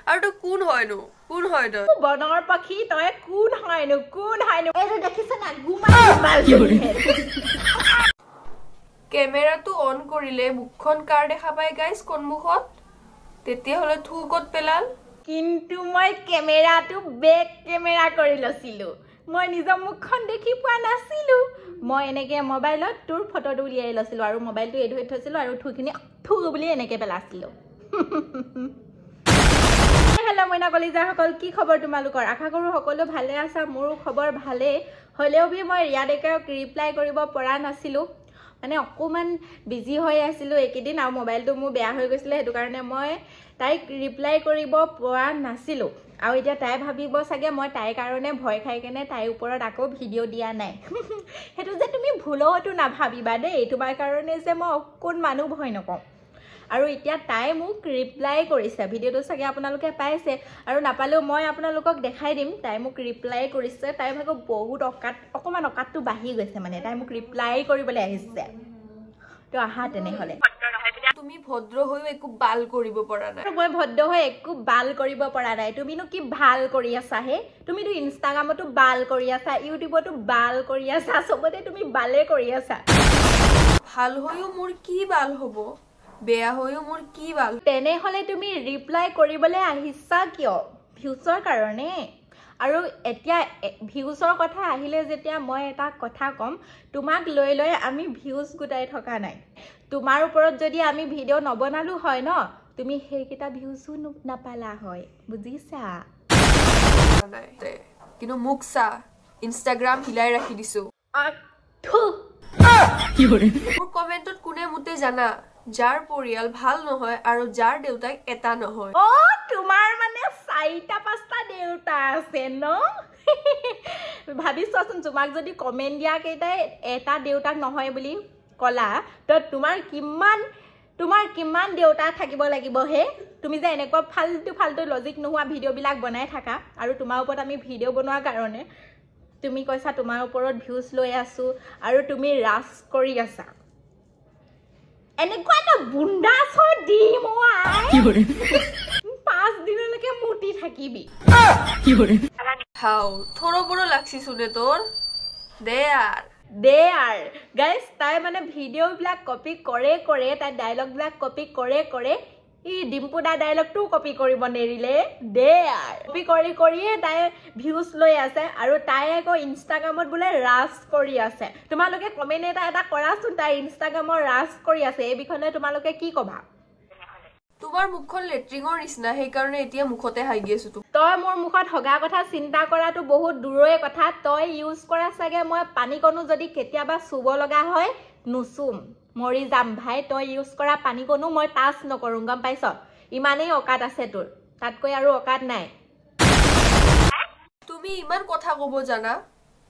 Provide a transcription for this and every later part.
আৰু তো কোন হয়নো বনৰ পাখি তই কোন হয়নো এইটো দেখিছ না গুমাই কেমেৰাটো অন কৰিলে মুখখন কাৰ দেখা পায় গাইস সন্মুখত তেতিয়া হলে থু কত পেলাল কিন্তু মই কেমেৰাটো বেক কেমেৰা কৰি লৈছিলো মই নিজৰ মুখখন দেখি পোৱা নাছিলো মই এনেকে মোবাইলত তোৰ ফটোটো উলিয়াই লৈছিলো আৰু মোবাইলটো এৰি থৈ থৈছিলো আৰু থুখিনি থু বুলি এনেকে পেলাছিলো হেল্ল' মইনা কলিজা সকল কি খবৰ তোমালোকৰ আশা কৰো সকলো ভালে আছা মোৰো খবৰ ভালে হলেও বি মই ৰিয়াদেকে ৰিপ্লাই কৰিব পৰা নাছিলো মানে অকমান বিজি হৈ আছিলো একেদিন আৰু মোবাইলটো মোৰ বেয়া হৈ গৈছিল হেতু কাৰণে মই তাইক ৰিপ্লাই কৰিব পৰা নাছিলো আৰু এতিয়া তাই ভাবিব চাগে মই তাইৰ কাৰণে ভয় খাই কেনে তাইৰ ওপৰত আকৌ ভিডিঅ' দিয়া নাই হেতু যে তুমি ভুলতো নাভাবিবা দেই তোমাৰ কাৰণে যে মই কোন মানুহ ভয় নকওঁ আৰু এতিয়া তাই মোক ৰিপ্লাই কৰিছে ভিডিঅ'টো চাগে আপোনালোকে পাইছে আৰু নাপালেও মই আপোনালোকক দেখাই দিম তাই মোক ৰিপ্লাই কৰিছে তাই ভাগো বহুত অকমান অকাতটো বাঢ়ি গৈছে মানে তাই মোক ৰিপ্লাই কৰিবলৈ আহিছে তো আহা তেনেহলে তুমি ভদ্ৰ হৈ একো বাল কৰিব পৰা নাই মই ভদ্ৰ হৈ একো বাল কৰিব পৰা নাই তুমিনো কি ভাল কৰি আছা হে তুমিতো ইনষ্টাগ্ৰামতো বাল কৰি আছা ইউটিউবতো বাল কৰি আছা সবতে তুমি বালে কৰি আছা ভাল হৈও মোৰ কি বাল হ'ব বেয়া হৈও মোৰ কি বাল তেনেহলে তুমি ৰিপ্লাই কৰিবলৈ আহিছা কিয় ভিউজৰ কাৰণে আৰু এতিয়া ভিউজৰ কথা আহিলে যেতিয়া মই এটা কথা কম তোমাক লৈ লৈ আমি ভিউজ গুটাই থকা নাই তোমাৰ ওপৰত যদি আমি ভিডিঅ' নবনালো হয় ন তুমি হেইকেটা ভিউজও নাপালা হয় বুজিছা কিন্তু মুখ চা ইনষ্টাগ্ৰাম হিলাই ৰাখি দিছো কি কৰে মোৰ কমেন্টত কোনে মুতে জানা যাৰ পৰিয়াল ভাল নহয় আৰু যাৰ দেউতাক এটা নহয় ও তোমাৰ মানে 4-5টা দেউতা আছে ন ভাবিছোৱাচোন তোমাক যদি কমেন্ট দিয়া কেইটাই এটা দেউতাক নহয় বুলি কলা তো তোমাৰ কিমান দেউতা থাকিব লাগিব হে তুমি যে এনেকুৱা ফালতু লজিক নোহোৱা ভিডিঅ' বিলাক বনাই থাকা আৰু তোমাৰ ওপৰত আমি ভিডিঅ' বনোৱাৰ কাৰণে তুমি কৈছা তোমাৰ ওপৰত ভিউজ লৈ আছো আৰু তুমি ৰাজ কৰি আছা এনেকুৱা এটা বুন্দাছ দি মই কি কৰে 5 দিনলৈকে মুটি থাকিবি কি কৰে হাও থৰো বড় লাগছি শুনে তোৰ দে আৰ গাইস তাই মানে ভিডিঅ' বিলাক কপি কৰে তাই ডায়লগ বিলাক কপি কৰে ই ডিম্পু দা ডায়লগটো কপি কৰিব নেৰিলে দে আৰ কপি কৰিয়ে তাই ভিউজ লৈ আছে আৰু তাই আকৌ ইনষ্টাগ্ৰামত বোলে ৰাজ কৰি আছে তোমালোকে কমেন্ট এটা কৰাচোন তাই ইনষ্টাগ্ৰামৰ ৰাজ কৰি আছে এই বিষয়ে তোমালোকে কি কবা তোমাৰ মুখখন লেট্ৰিঙৰ নিচিনা সেই কাৰণে এতিয়া মুখতে হাগি আছো তই মোৰ মুখত হগা কথা চিন্তা কৰাটো বহুত দূৰৰে কথা তই ইউজ কৰা চাগে মই পানী কণো যদি কেতিয়াবা চুব লগা হয় নুচুম মৰি যাম ভাই তই ইউজ কৰা পানী কণো মই টাচ নকৰোঁ গম পাইছ ইমানেই অকাত আছে তোৰ তাতকৈ আৰু অকাত নাই তুমি ইমান কথা ক'ব জানা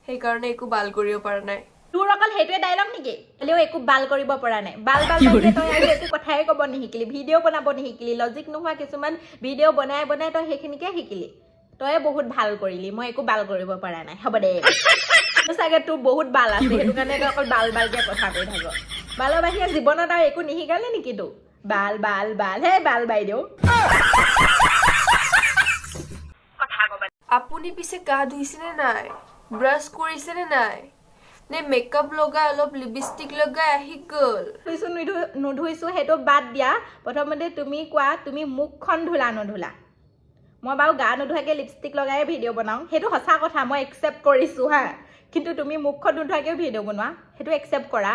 সেই কাৰণে একো বাল কৰিব পৰা নাই তোৰ অকল হেইটোৱে ডায়লগ নেকি হলেও একো বাল কৰিব পৰা নাই বাল তই আৰু একো কথাই ক'ব নিশিকিলি ভিডিঅ' বনাব নিশিকিলি লজিক নোহোৱা কিছুমান ভিডিঅ' বনাই তই সেইখিনিকে শিকিলি তই বহুত ভাল কৰিলি মই একো বাল কৰিব পৰা নাই হ'ব দে চাগে তোৰ বহুত বাল আছে সেইটো কাৰণে তই অকল বালকে কথা কৈ থাক বালৰ বাহিৰে জীৱনত আৰু একো নিশিকালে নেকি তো বাল হে বাল বাইদেউ আপুনি পিছে গা ধুইছেনে নাই ব্ৰাছ কৰিছেনে নাই নে মেকআপ লগাই অলপ লিপষ্টিক লগাই আহি গ'ল নুধুইছো সেইটো বাদ দিয়া প্ৰথমতে তুমি কোৱা তুমি মুখখন ধুলা নধুলা মই বাৰু গা নুধুৱাকে লিপষ্টিক লগাই ভিডিঅ' বনাওঁ সেইটো সঁচা কথা মই একচেপ্ট কৰিছো হা কিন্তু তুমি মুখখন নুধুৱাকে ভিডিঅ' বনোৱা সেইটো একচেপ্ট কৰা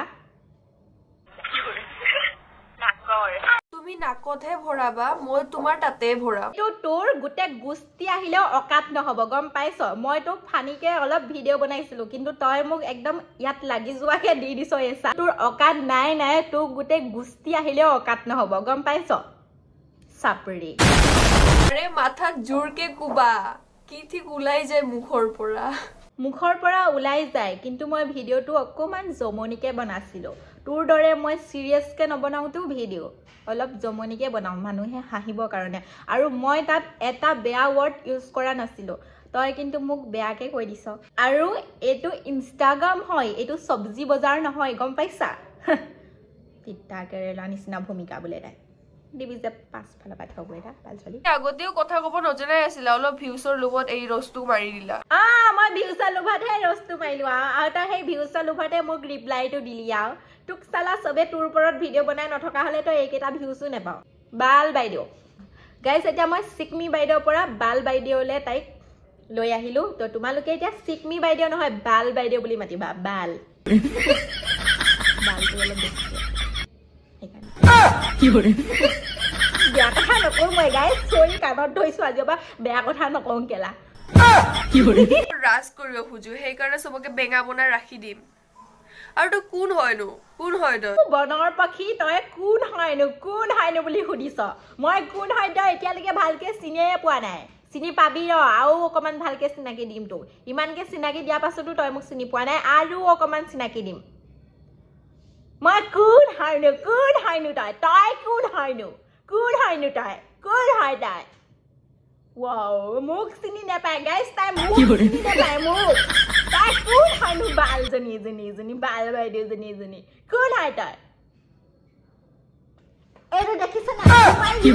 তুমি নাকতহে ভৰাবা মই তোমাৰ তাতে ভৰাম তোৰ গোটেই গুষ্টি আহিলেও অকাত নহব গম পাইছ মই তোক ফানিকে অলপ ভিডিঅ' বনাইছিলো কিন্তু তই মোক একদম ইয়াত লাগি যোৱাকে দি দিছ এছা তোৰ অকাত নাই তোৰ গোটেই গুষ্টি আহিলেও অকাত নহব গম পাইছ চাপৰি আৰে মাথাত জোৰকে কুবা কি ঠিক ওলাই যায় মুখৰ পৰা ওলাই যায় কিন্তু মই ভিডিঅ'টো অকমান জমনিকে বনাইছিলো তোৰ দৰে মই সিৰিয়াসকে নবনাওতো ভিডিঅ' অলপ জমনিকে বনাও মানুহে হাঁহিবৰ কাৰণে আৰু মই তাত এটা বেয়া ৱৰ্ড ইউজ কৰা নাছিলো তই কিন্তু মোক বেয়াকে কৈ দিছ আৰু এটো ইনষ্টাগ্ৰাম হয় এটো সবজি বজাৰ নহয় গম পাইছা তিতা কেৰেলা নিচিনা ভূমিকা বোলে তাই দিবি যে পাছফালে পাই থব এটা ভাল চলি আগতেও কথা ক'ব নজনাই আছিল অলপ ভিউজৰ লোভত এই ৰষ্টটো মাৰি দিলা মই ভিউজৰ লোভতহে ৰষ্টটো মাৰিলো আৰু তই সেই ভিউজৰ লোভতে মোক ৰিপ্লাইটো দিলি আৰু তোক চালা চবে তোৰ ওপৰত ভিডিঅ' বনাই নথকা হ'লে তই এইকেইটা ভিউজো নেপাওঁ বাল বাইদেউ গাইজ এতিয়া মই চিকমি বাইদেউৰ পৰা বাল বাইদেউলৈ তাইক লৈ আহিলো তো তোমালোকে এতিয়া চিকমি বাইদেউ নহয় বাল বাইদেউ বুলি মাতিবা বাল বালটো অলপ বেছি বেয়া কথা নকওঁ মই গাইজ চৰি কাণত ধৰিছো আজিৰ পৰা বেয়া কথা নকওঁ কেলা ৰাজ কৰিব খোজো সেইকাৰণে চবকে বেঙা বনাই ৰাখি দিম আৰু তই কোন হয়নো তই বনৰ পক্ষী তই কোন হয়নো বুলি সুধিছ মই কোন হয় তই এতিয়ালৈকে ভালকে চিনিয়ে পোৱা নাই চিনি পাবি আৰু অকমান ভালকে চিনাকি দিম তোক ইমানকে চিনাকি দিয়াৰ পাছতো তই মোক চিনি পোৱা নাই আৰু অকমান চিনাকি দিম মই কোন হয়নো তই কোন হয়নো তই ৱাও মোক চিনি নাপায় গাইজ তাই মোক চিনি নাপায় মোক তাই কোন হয়নো বালজনী বাল বাইদেউজনী কোন হয় তই এইটো দেখিছ না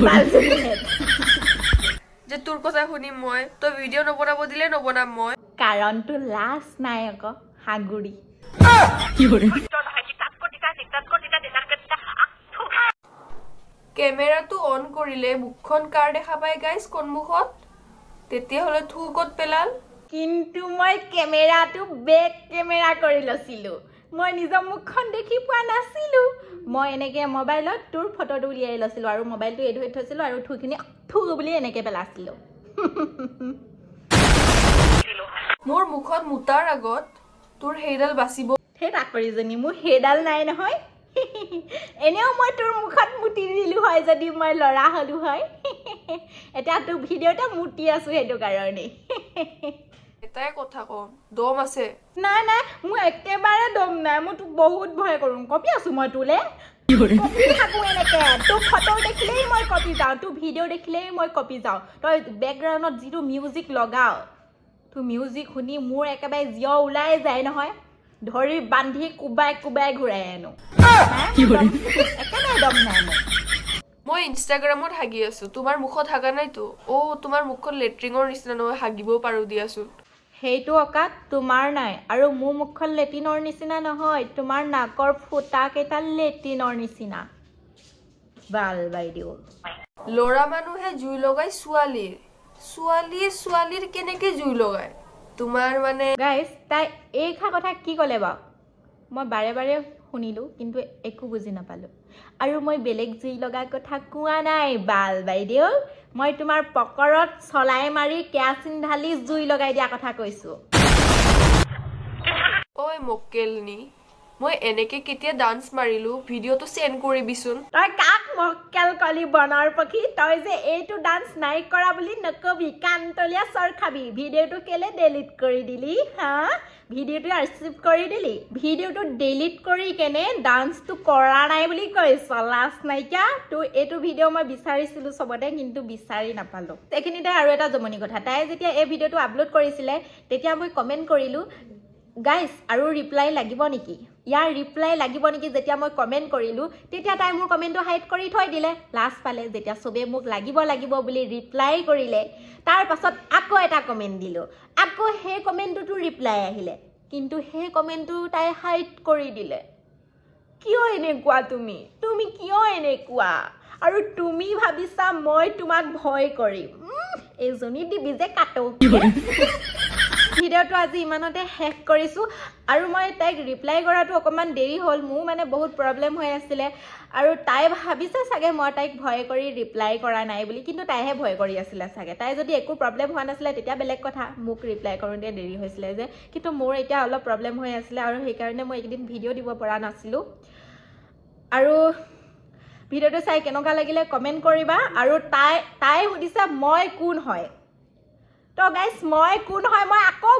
বালজনী যে তোৰ কথা শুনিম মই তই ভিডিঅ' নবনাব দিলে নবনাম মই কাৰণটো লাজ নাই আকৌ হাগুৰি কেমেৰাটো অন কৰিলে মুখখন কাৰ দেখা পাই গাইজ সন্মুখত তেতিয়াহ'লে থু ক'ত পেলাল কিন্তু মই কেমেৰাটো বেক কেমেৰা কৰি লৈছিলো মই নিজৰ মুখখন দেখি পোৱা নাছিলো মই এনেকে মোবাইলত তোৰ ফটোটো উলিয়াই লৈছিলো আৰু মোবাইলটো এৰি থৈছিলো আৰু থুখিনি থু বুলি এনেকে পেলাছিলো মোৰ মুখত মুতাৰ আগত তোৰ সেইডাল বাচিব সেই তাকৰিজনী মোৰ সেইডাল নাই নহয় এনেও মই তোৰ মুখত মুতি দিলো হয় যদি মই লৰা হলো হয় এটা তোৰ ভিডিঅ'টা মুতি আছো সেইটো কাৰণে এটাই কথা কম দম আছে নাই মোৰ একেবাৰে দম নাই মই তোক বহুত ভয় কৰোঁ কপি আছো মই তোলে কপি থাকো এনেকে তোৰ ফটো দেখিলেই মই কপি যাওঁ তোৰ ভিডিঅ' দেখিলেই মই কপি যাওঁ তই বেকগ্ৰাউণ্ডত যিটো মিউজিক লগাও তোৰ মিউজিক শুনি মোৰ একেবাৰে জিয় ওলাই যায় নহয় ধৰি বান্ধি কুবাই ঘূৰাই আনো একেবাৰে দম নাই মই ইনষ্টাগ্ৰামত হাগি আছো তোমাৰ মুখত হাগা নাইতো তোমাৰ মুখখন লেট্ৰিঙৰ নিচিনা নহয় হাগিবও পাৰো দিয়াচোন সেইটো অকাত তোমাৰ নাই আৰু মোৰ মুখখন লেট্ৰিনৰ নিচিনা নহয় তোমাৰ নাকৰ ফুটা কেইটা লেট্ৰিনৰ নিচিনা বাল বাইদেউ ল'ৰা মানুহে জুই লগাই ছোৱালীৰ কেনেকে জুই লগায় তোমাৰ মানে গাইজ তাই এই কথা কি ক'লে বাৰু মই বাৰে বাৰে শুনিলো কিন্তু একো বুজি নাপালো আৰু মই বেলেগ জুই লগাৰ কথা কোৱা নাই বাল বাইদেউ মই তোমাৰ পকৰত চলাই মাৰি কেৰাচিন ঢালি জুই লগাই দিয়া কথা কৈছো ঐ মক্কেলনি মই এনেকে কেতিয়া ডান্স মাৰিলো ভিডিঅ'টো সেন্ড কৰিবিচোন তই কাক মক্কেল কলি বনৰ পক্ষী তই যে এইটো ডান্স নাই কৰা বুলি নকবি কান্তলীয়া চৰ খাবি ভিডিঅ'টো কেলে ডিলিট কৰি দিলি হা ভিডিঅ'টো আৰ্চিভ কৰি দিলি ভিডিঅ'টো ডিলিট কৰি কেনে ডান্সটো কৰা নাই বুলি কৈছ লাজ নাইকিয়া তোৰ এইটো ভিডিঅ' মই বিচাৰিছিলো চবতে কিন্তু বিচাৰি নাপালো এইখিনিতে আৰু এটা জমনি কথা তাই যেতিয়া এই ভিডিঅ'টো আপলোড কৰিছিলে তেতিয়া মই কমেণ্ট কৰিলো গাইজ আৰু ৰিপ্লাই লাগিব নেকি ইয়াৰ ৰিপ্লাই লাগিব নেকি যেতিয়া মই কমেণ্ট কৰিলো তেতিয়া তাই মোৰ কমেণ্টটো হাইড কৰি থৈ দিলে লাজ পালে যেতিয়া চবে মোক লাগিব বুলি ৰিপ্লাই কৰিলে তাৰ পাছত আকৌ এটা কমেণ্ট দিলো আকৌ সেই কমেণ্টটো ৰিপ্লাই আহিলে কিন্তু সেই কমেণ্টটো তাই হাইড কৰি দিলে কিয় এনেকুৱা তুমি কিয় এনেকুৱা আৰু তুমি ভাবিছা মই তোমাক ভয় কৰিম এইজনী দিবি যে কাটো ভিডিঅ'টো আজি ইমানতে শেষ কৰিছো আৰু মই তাইক ৰিপ্লাই কৰাটো অকমান দেৰি হ'ল মোৰ মানে বহুত প্ৰব্লেম হৈ আছিলে আৰু তাই ভাবিছে চাগে মই তাইক ভয় কৰি ৰিপ্লাই কৰা নাই বুলি কিন্তু তাইহে ভয় কৰি আছিলে চাগে তাই যদি একো প্ৰব্লেম হোৱা নাছিলে তেতিয়া বেলেগ কথা মোক ৰিপ্লাই কৰোঁতে দেৰি হৈছিলে যে কিন্তু মোৰ এতিয়া অলপ প্ৰব্লেম হৈ আছিলে আৰু সেইকাৰণে মই এইকেইদিন ভিডিঅ' দিব পৰা নাছিলো আৰু ভিডিঅ'টো চাই কেনেকুৱা লাগিলে কমেণ্ট কৰিবা আৰু তাই সুধিছে মই কোন হয় তো গাইজ মই কোন হয় মই আকৌ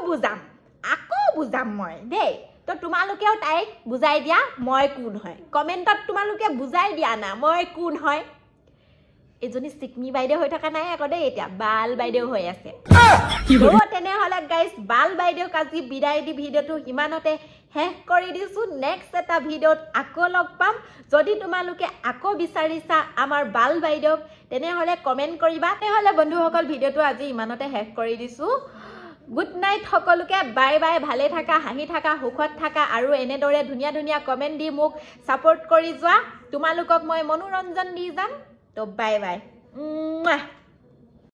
বুজাম মই দেই তো তোমালোকেও তাইক বুজাই দিয়া মই কোন হয় কমেণ্টত তোমালোকে বুজাই দিয়া না মই কোন হয় এজনী চিকমি বাইদেউ হৈ থকা নাই আকৌ দেই এতিয়া বাল বাইদেউ হৈ আছে তেনেহ'লে গাইজ বাল বাইদেউক আজি বিদায় দি ভিডিঅ'টো ইমানতে শেষ কৰি দিছোঁ নেক্সট এটা ভিডিঅ'ত আকৌ লগ পাম যদি তোমালোকে আকৌ বিচাৰিছা আমাৰ বাল বাইদেউক তেনেহ'লে কমেণ্ট কৰিবা তেনেহ'লে বন্ধুসকল ভিডিঅ'টো আজি ইমানতে শেষ কৰি দিছোঁ গুড নাইট সকলোকে বাই বাই ভালে থাকা হাঁহি থাকা সুখত থাকা আৰু এনেদৰে ধুনীয়া ধুনীয়া কমেণ্ট দি মোক ছাপোৰ্ট কৰি যোৱা তোমালোকক মই মনোৰঞ্জন দি যাম তো বাই বাই